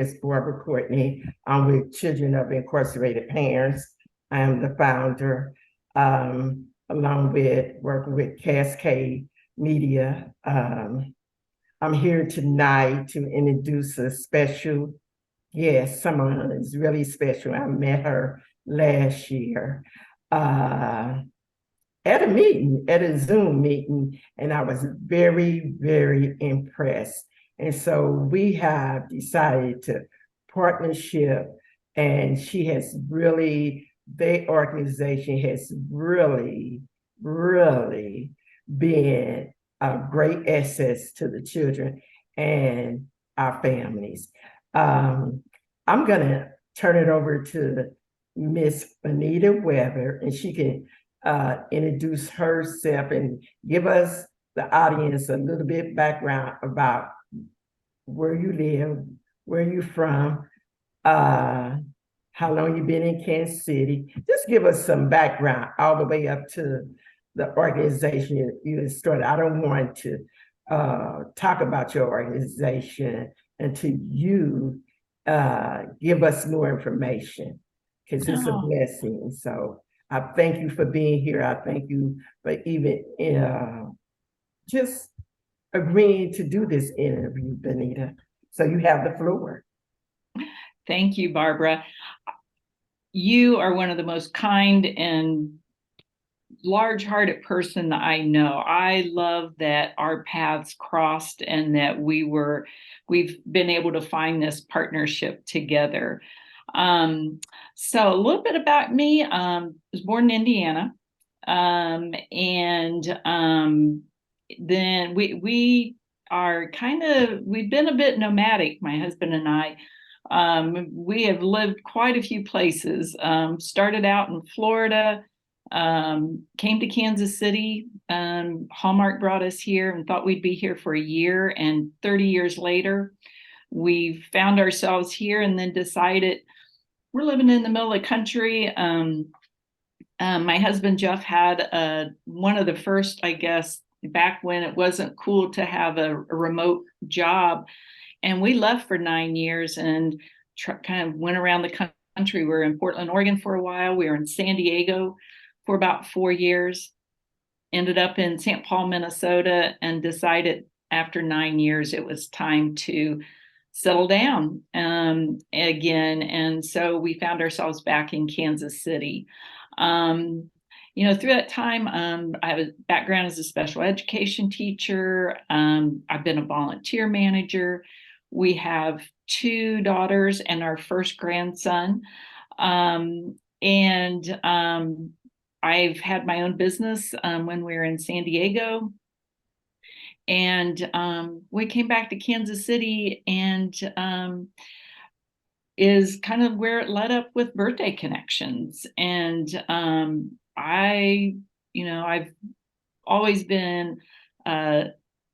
is Barbara Courtney. I'm with Children of Incarcerated Parents. I am the founder, along with working with Cascade Media. I'm here tonight to introduce a special guest. Someone is really special. I met her last year. At a meeting, at a Zoom meeting, and I was very, very impressed. And so we have decided to partnership, and she has really, the organization has really, really been a great access to the children and our families. I'm gonna turn it over to Miss Benita Weber, and she can introduce herself and give us, the audience, a little bit background about where you live, where you're from, uh, how long you've been in Kansas City. Just give us some background all the way up to the organization you started. I don't want to talk about your organization until you give us more information, because it's a blessing. So I thank you for being here. I thank you for even just agreeing to do this interview, Benita. So you have the floor. Thank you, Barbara. You are one of the most kind and large-hearted person that I know. I love that our paths crossed and that we've been able to find this partnership together. So a little bit about me. I was born in Indiana, and then we are we've been a bit nomadic, my husband and I. We have lived quite a few places. Started out in Florida, came to Kansas City. Hallmark brought us here and thought we'd be here for a year. And 30 years later, we found ourselves here and then decided we're living in the middle of the country. My husband, Jeff, had one of the first, I guess, back when it wasn't cool to have a remote job. And we left for 9 years and kind of went around the country. We were in Portland, Oregon for a while. We were in San Diego for about 4 years, ended up in St. Paul, Minnesota, and decided after 9 years it was time to settle down again. And so we found ourselves back in Kansas City. Through that time, I have a background as a special education teacher. I've been a volunteer manager. We have 2 daughters and our first grandson. I've had my own business when we were in San Diego. And we came back to Kansas City, and is kind of where it led up with Birthday Connections. And I've always been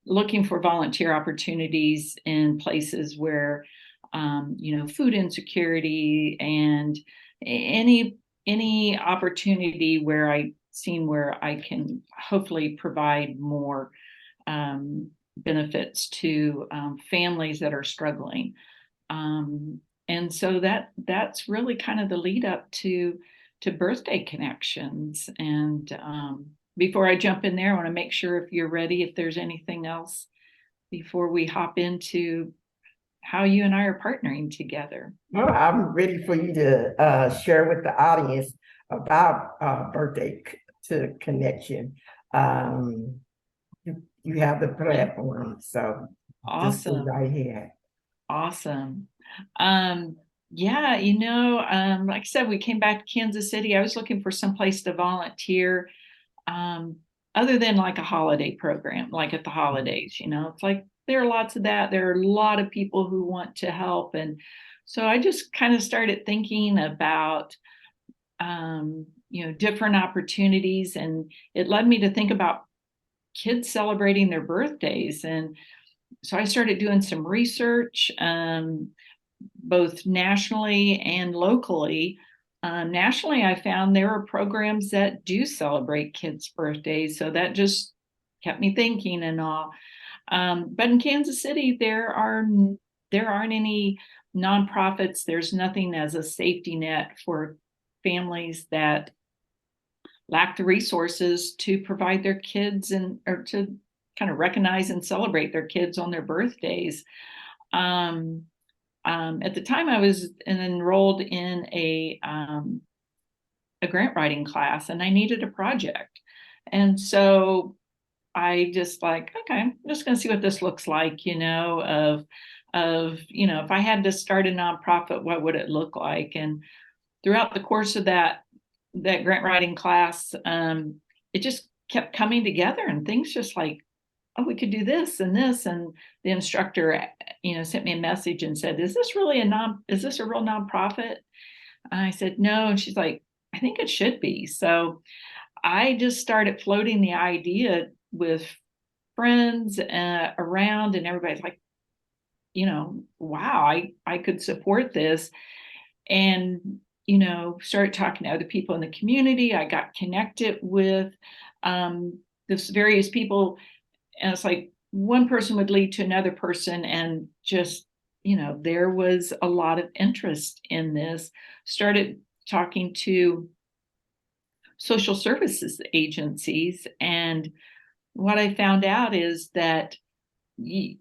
looking for volunteer opportunities in places where, food insecurity and any opportunity where I can hopefully provide more benefits to families that are struggling. And so that's really kind of the lead up to Birthday Connections. And before I jump in there, I want to make sure if you're ready, if there's anything else before we hop into how you and I are partnering together. Well, I'm ready for you to share with the audience about Birthday to Connection. You have the platform, so just go Awesome. right ahead. Awesome. Yeah, like I said, we came back to Kansas City. I was looking for some place to volunteer, other than like a holiday program, like at the holidays. It's like there are lots of that. There are a lot of people who want to help. And so I just kind of started thinking about, different opportunities. And it led me to think about kids celebrating their birthdays. And so I started doing some research, both nationally and locally. Nationally, I found there are programs that do celebrate kids' birthdays. So that just kept me thinking and all. But in Kansas City, there aren't any nonprofits, there's nothing as a safety net for families that lack the resources to provide their kids or to kind of recognize and celebrate their kids on their birthdays. At the time, I was enrolled in a grant writing class, and I needed a project. And so I just like, okay, I'm just going to see what this looks like, if I had to start a nonprofit, what would it look like? And throughout the course of that grant writing class, it just kept coming together, and things just like, oh, we could do this and this. And the instructor, sent me a message and said, is this a real nonprofit? And I said, no. And she's like, I think it should be. So I just started floating the idea with friends around, and everybody's like, wow, I could support this. And, started talking to other people in the community. I got connected with this various people, and it's like one person would lead to another person, and just, there was a lot of interest in this. Started talking to social services agencies, and what I found out is that they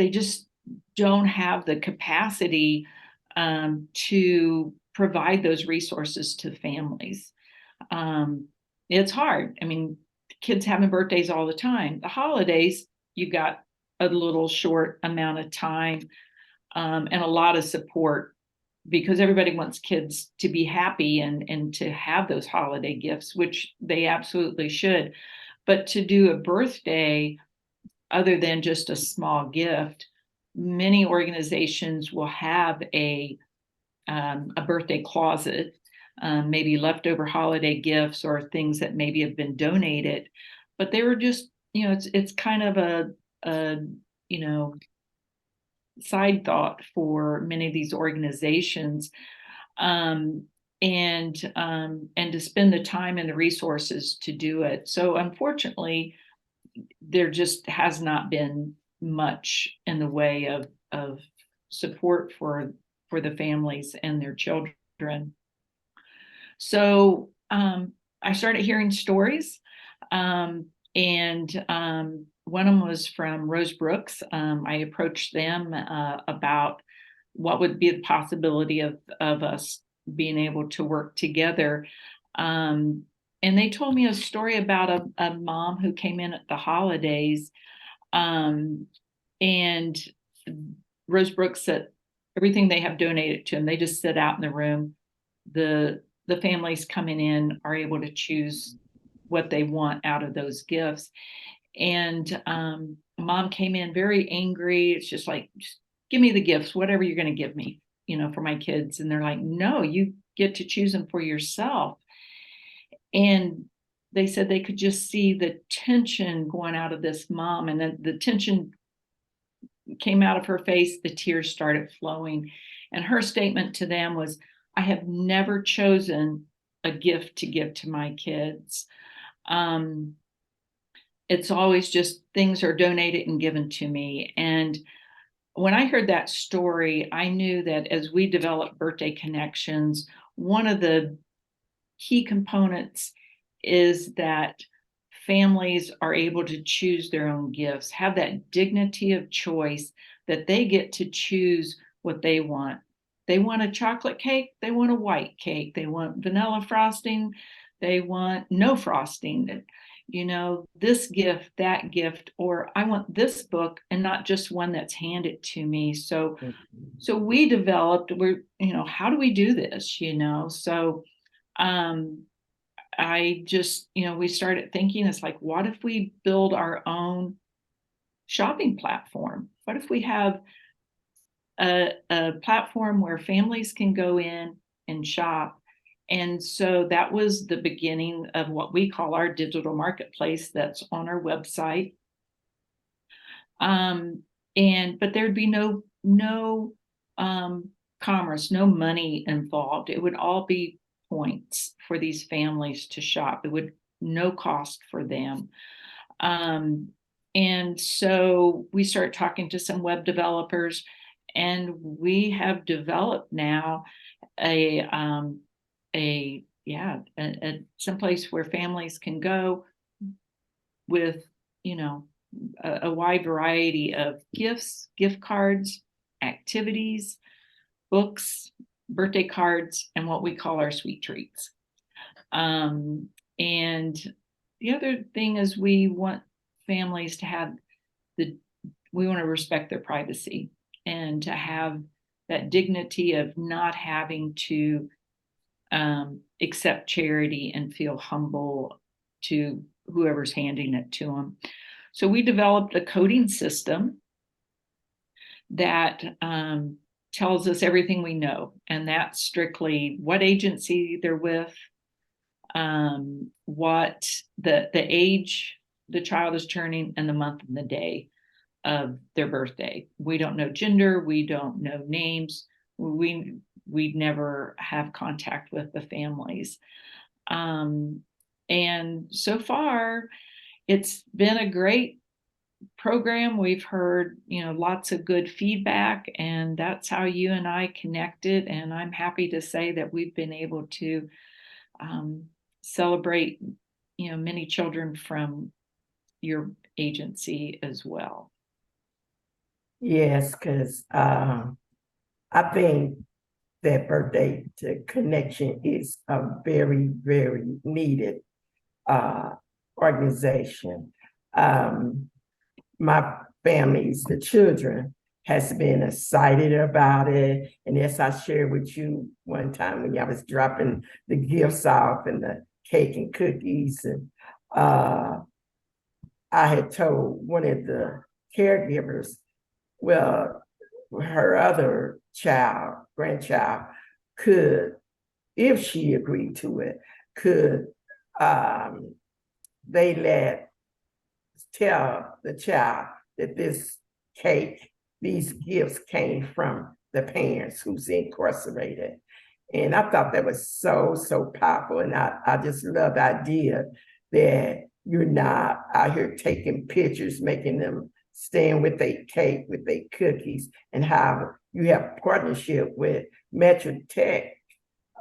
just don't have the capacity to provide those resources to families. It's hard. I mean, kids having birthdays all the time. The holidays, you got a little short amount of time, and a lot of support, because everybody wants kids to be happy and to have those holiday gifts, which they absolutely should. But to do a birthday, other than just a small gift, many organizations will have a birthday closet, maybe leftover holiday gifts or things that maybe have been donated, but they were just, it's kind of a side thought for many of these organizations, and to spend the time and the resources to do it. So unfortunately, there just has not been much in the way of support for the families and their children. So I started hearing stories, and one of them was from Rose Brooks. I approached them about what would be the possibility of us being able to work together. And they told me a story about a mom who came in at the holidays, and Rose Brooks said everything they have donated to them, they just sit out in the room. The families coming in are able to choose what they want out of those gifts. And mom came in very angry. It's just like, just give me the gifts, whatever you're going to give me, for my kids. And they're like, no, you get to choose them for yourself. And they said they could just see the tension going out of this mom, and then the tension came out of her face, the tears started flowing. And her statement to them was, I have never chosen a gift to give to my kids. It's always just things are donated and given to me. And when I heard that story, I knew that as we develop birthday connections, one of the key components is that families are able to choose their own gifts, have that dignity of choice, that they get to choose what they want. They want a chocolate cake, they want a white cake, they want vanilla frosting, they want no frosting, this gift, that gift, or I want this book and not just one that's handed to me. So we developed, how do we do this? So I just, we started thinking, it's like, what if we build our own shopping platform? What if we have a platform where families can go in and shop? And so that was the beginning of what we call our digital marketplace that's on our website. But there'd be no commerce, no money involved. It would all be points for these families to shop. It would no cost for them. And so we started talking to some web developers, And we have developed now a someplace where families can go with, you know, a wide variety of gifts, gift cards, activities, books, birthday cards, and what we call our sweet treats. And the other thing is we want families to have we want to respect their privacy and to have that dignity of not having to accept charity and feel humble to whoever's handing it to them. So we developed a coding system that tells us everything we know, and that's strictly what agency they're with, what the age the child is turning, and the month and the day of their birthday. We don't know gender, we don't know names, we never have contact with the families. And so far, it's been a great program. We've heard, lots of good feedback, and that's how you and I connected. And I'm happy to say that we've been able to celebrate, many children from your agency as well. Yes, because I think that birthday to connection is a very, very needed organization. My families, the children, has been excited about it. And as I shared with you one time when I was dropping the gifts off and the cake and cookies, and I had told one of the caregivers, well, her other grandchild, could, if she agreed to it, could they tell the child that this cake, these gifts came from the parents who's incarcerated. And I thought that was so, so powerful. And I just love the idea that you're not out here taking pictures, making them stand with their cake, with their cookies, and how you have partnership with Metro Tech,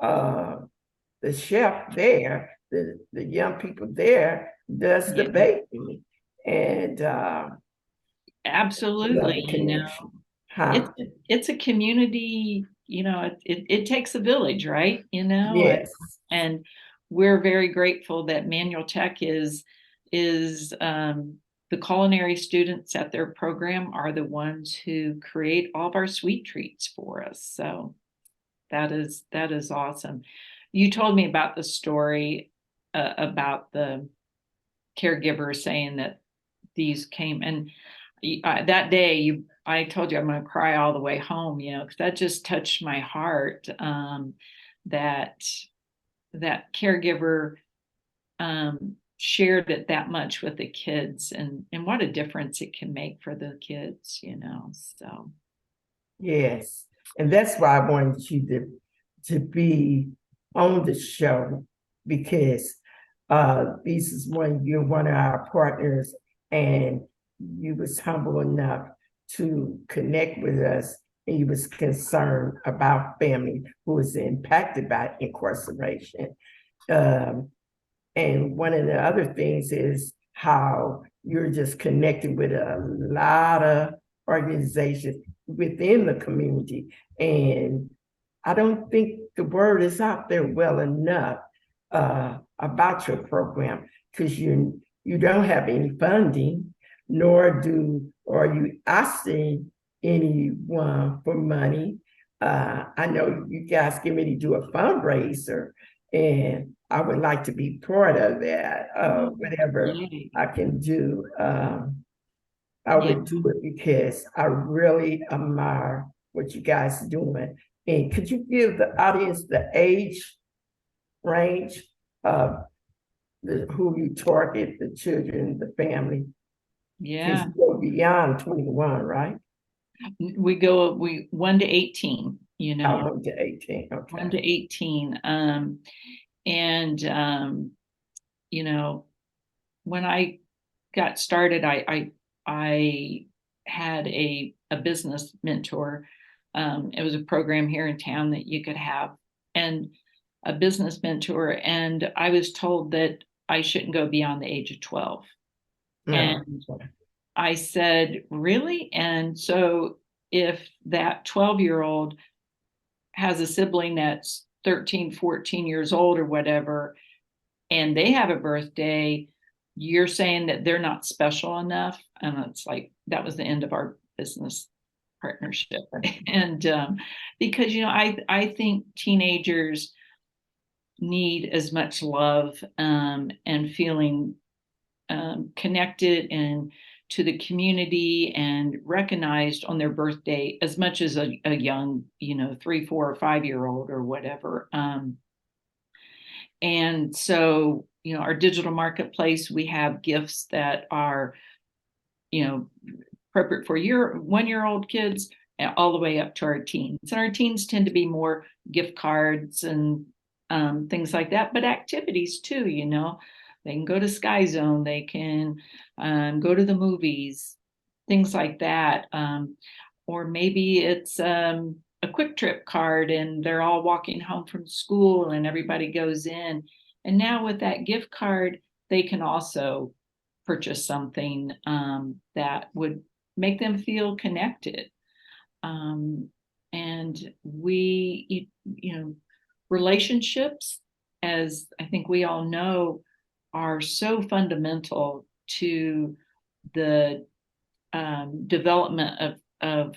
the chef there, the young people there does the baking. And absolutely, huh? It's a community, it takes a village, right? Yes. And we're very grateful that Manual Tech is the culinary students at their program are the ones who create all of our sweet treats for us. So that is awesome. You told me about the story about the caregiver saying that these came, and that day I told you I'm going to cry all the way home, because that just touched my heart. That caregiver shared it that much with the kids, and what a difference it can make for the kids, so. Yes. And that's why I wanted you to be on the show, because you're one of our partners, and you was humble enough to connect with us, and you was concerned about family who was impacted by incarceration. And one of the other things is how you're just connected with a lot of organizations within the community. And I don't think the word is out there well enough about your program, because you don't have any funding, nor are you asking anyone for money. I know you guys get ready to do a fundraiser, and I would like to be part of that. Whatever I can do, I would do it, because I really admire what you guys are doing. And could you give the audience the age range of who you target, the children, the family? Yeah. You go beyond 21, right? We 1 to 18, 1 to 18, okay. 1 to 18. When I got started, I had a business mentor It was a program here in town that you could have, and a business mentor. And I was told that I shouldn't go beyond the age of 12. No. And I said, really? And so if that 12-year-old has a sibling that's 13, 14 years old or whatever, and they have a birthday, you're saying that they're not special enough? And it's like, that was the end of our business partnership. And because, I think teenagers need as much love, and feeling connected and to the community and recognized on their birthday as much as a young, 3, 4, or 5-year-old or whatever. And so, our digital marketplace, we have gifts that are, appropriate for your 1-year-old kids all the way up to our teens. And our teens tend to be more gift cards and things like that, but activities too. They can go to Sky Zone, they can go to the movies, things like that. Or maybe it's a quick trip card and they're all walking home from school and everybody goes in. And now with that gift card, they can also purchase something that would make them feel connected. And relationships, as I think we all know, are so fundamental to the development of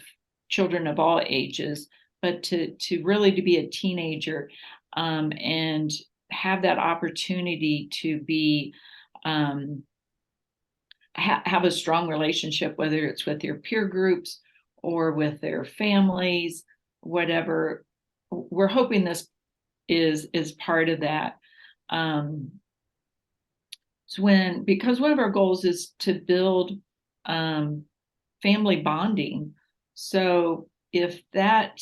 children of all ages. But to really to be a teenager, and have that opportunity to be have a strong relationship, whether it's with your peer groups or with their families, whatever. We're hoping this is part of that. Because one of our goals is to build family bonding. So if that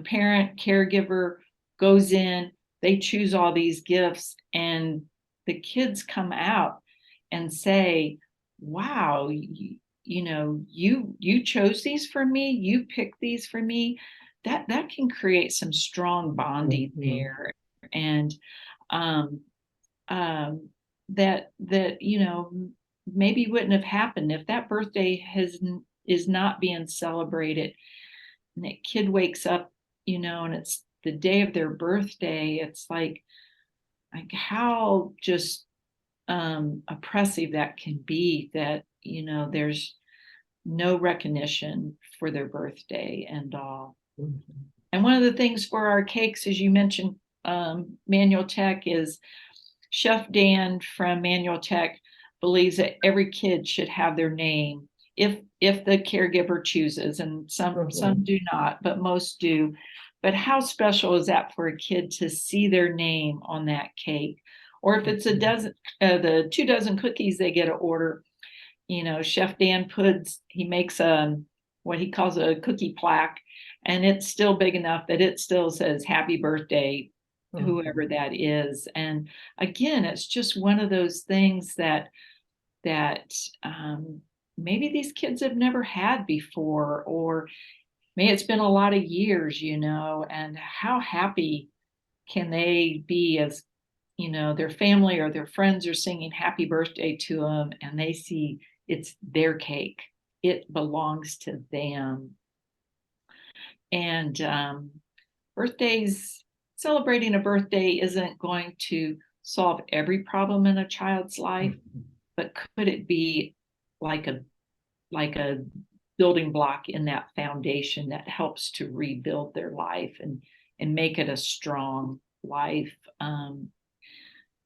parent caregiver goes in, they choose all these gifts, and the kids come out and say, wow, you chose these for me, you picked these for me. That can create some strong bonding there. And that maybe wouldn't have happened if that birthday is not being celebrated, and that kid wakes up, and it's the day of their birthday. It's like how just oppressive that can be, that there's no recognition for their birthday and all. And one of the things for our cakes, as you mentioned, Manual Tech, is Chef Dan from Manual Tech believes that every kid should have their name if the caregiver chooses, and some do not, but most do. But how special is that for a kid to see their name on that cake? Or if it's the 2 dozen cookies they get to order, Chef Dan he makes what he calls a cookie plaque, and it's still big enough that it still says happy birthday, whoever that is. And again, it's just one of those things that maybe these kids have never had before, or maybe it's been a lot of years, and how happy can they be as their family or their friends are singing happy birthday to them, and they see it's their cake, it belongs to them. And celebrating a birthday isn't going to solve every problem in a child's life, but could it be like a building block in that foundation that helps to rebuild their life and make it a strong life.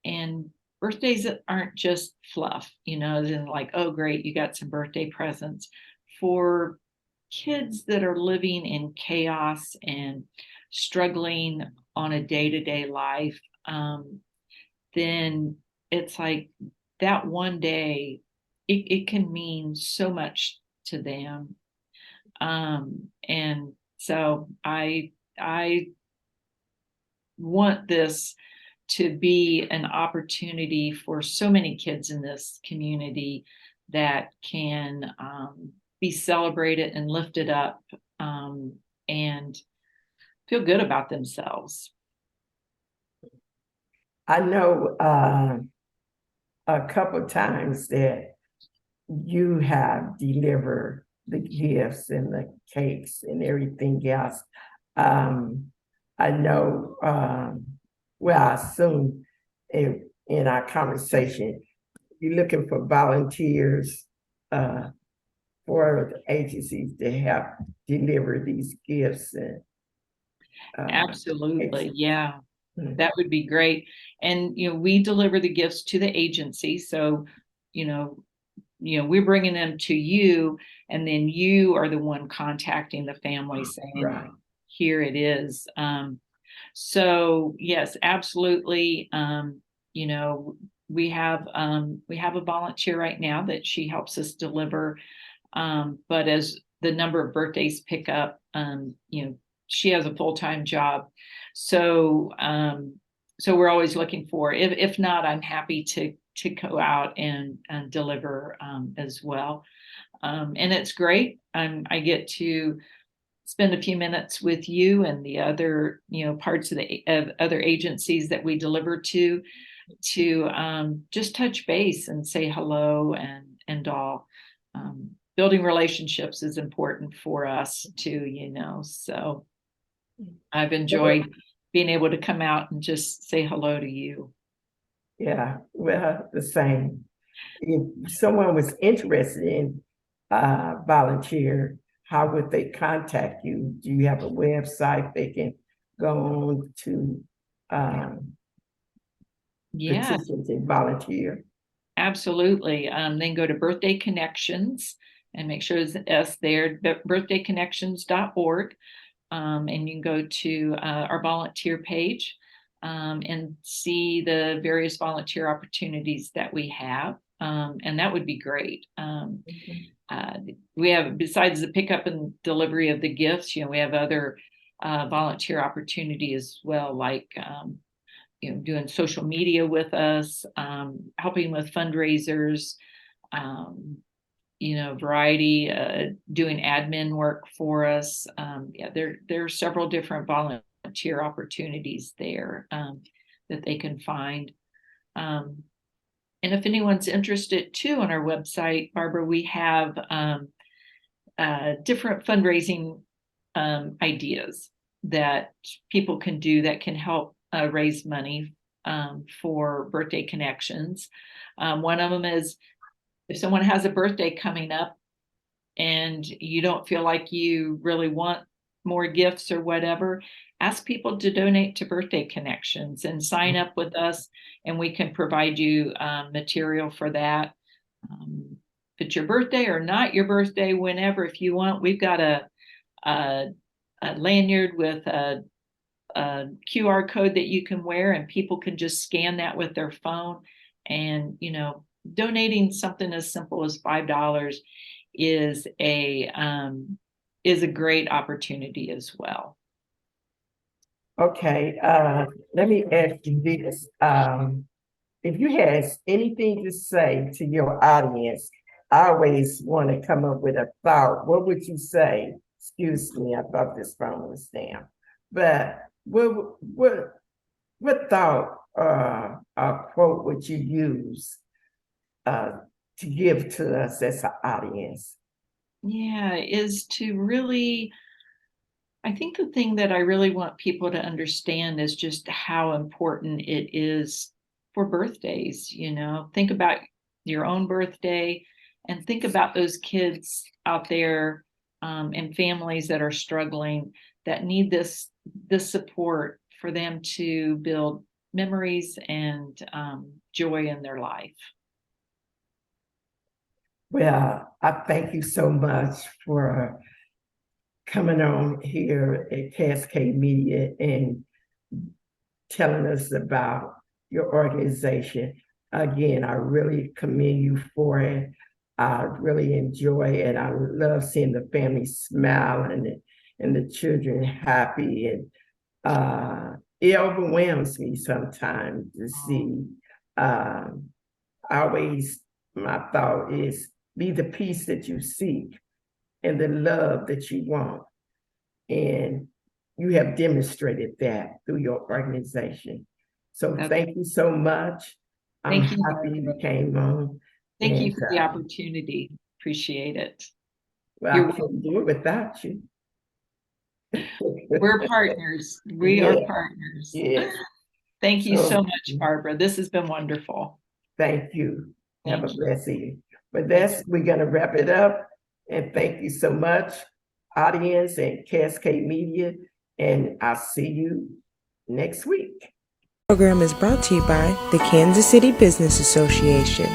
And birthdays aren't just fluff, then like, oh great, you got some birthday presents. For kids that are living in chaos and struggling on a day-to-day life, then it's like that one day, it can mean so much to them. And so I want this to be an opportunity for so many kids in this community that can be celebrated and lifted up and feel good about themselves. I know a couple times that you have delivered the gifts and the cakes and everything else. I know, well, I assume in our conversation, you're looking for volunteers for the agencies to help deliver these gifts and Absolutely. Yeah, mm-hmm. that would be great. And, we deliver the gifts to the agency. So, you know, we're bringing them to you, and then you are the one contacting the family saying, Right. here it is. So yes, absolutely. You know, we have a volunteer right now that she helps us deliver. But as the number of birthdays pick up, she has a full-time job. So so we're always looking for, if not, I'm happy to go out and deliver as well. And it's great. I get to spend a few minutes with you and the other, parts of other agencies that we deliver to just touch base and say hello and all. Building relationships is important for us too, so I've enjoyed being able to come out and just say hello to you. Yeah, well, the same. If someone was interested in volunteer, how would they contact you? Do you have a website they can go on to Yeah, petition to volunteer? absolutely. Then go to Birthday Connections and make sure it's us there, birthdayconnections.org. And you can go to our volunteer page and see the various volunteer opportunities that we have. And that would be great. We have, besides the pickup and delivery of the gifts, we have other volunteer opportunity as well, like doing social media with us, helping with fundraisers, variety, doing admin work for us. Yeah, there are several different volunteer opportunities there that they can find. And if anyone's interested too, on our website, Barbara, we have different fundraising ideas that people can do that can help raise money for Birthday Connections. One of them is, if someone has a birthday coming up and you don't feel like you really want more gifts or whatever, ask people to donate to Birthday Connections and sign up with us, and we can provide you material for that. If it's your birthday or not your birthday, whenever, if you want, we've got a lanyard with a QR code that you can wear, and people can just scan that with their phone. And donating something as simple as $5 is a great opportunity as well. Okay, let me ask you this. If you had anything to say to your audience, I always want to come up with a thought. What would you say? Excuse me, I thought this phone was down. But what thought quote would you use to give to us as an audience? Yeah, is to really, I think the thing that I really want people to understand is just how important it is for birthdays. Think about your own birthday and think about those kids out there and families that are struggling, that need this support for them to build memories and joy in their life. Well, I thank you so much for coming on here at Cascade Media and telling us about your organization. Again, I really commend you for it. I really enjoy it. I love seeing the family smile and the children happy. And it overwhelms me sometimes to see. Always, my thought is be the peace that you seek and the love that you want. and you have demonstrated that through your organization. So Okay. thank you so much. I'm Thank you, happy you Barbara. came on. Thank you And for the opportunity. Appreciate it. well, I can't do it without you. We're partners. We are Yeah, partners. yes. Thank you so So much, Barbara. This has been wonderful. thank you. Have a Thank you. blessed evening. But we're gonna wrap it up. And thank you so much, audience and Cascade Media. And I'll see you next week. The program is brought to you by the Kansas City Business Association.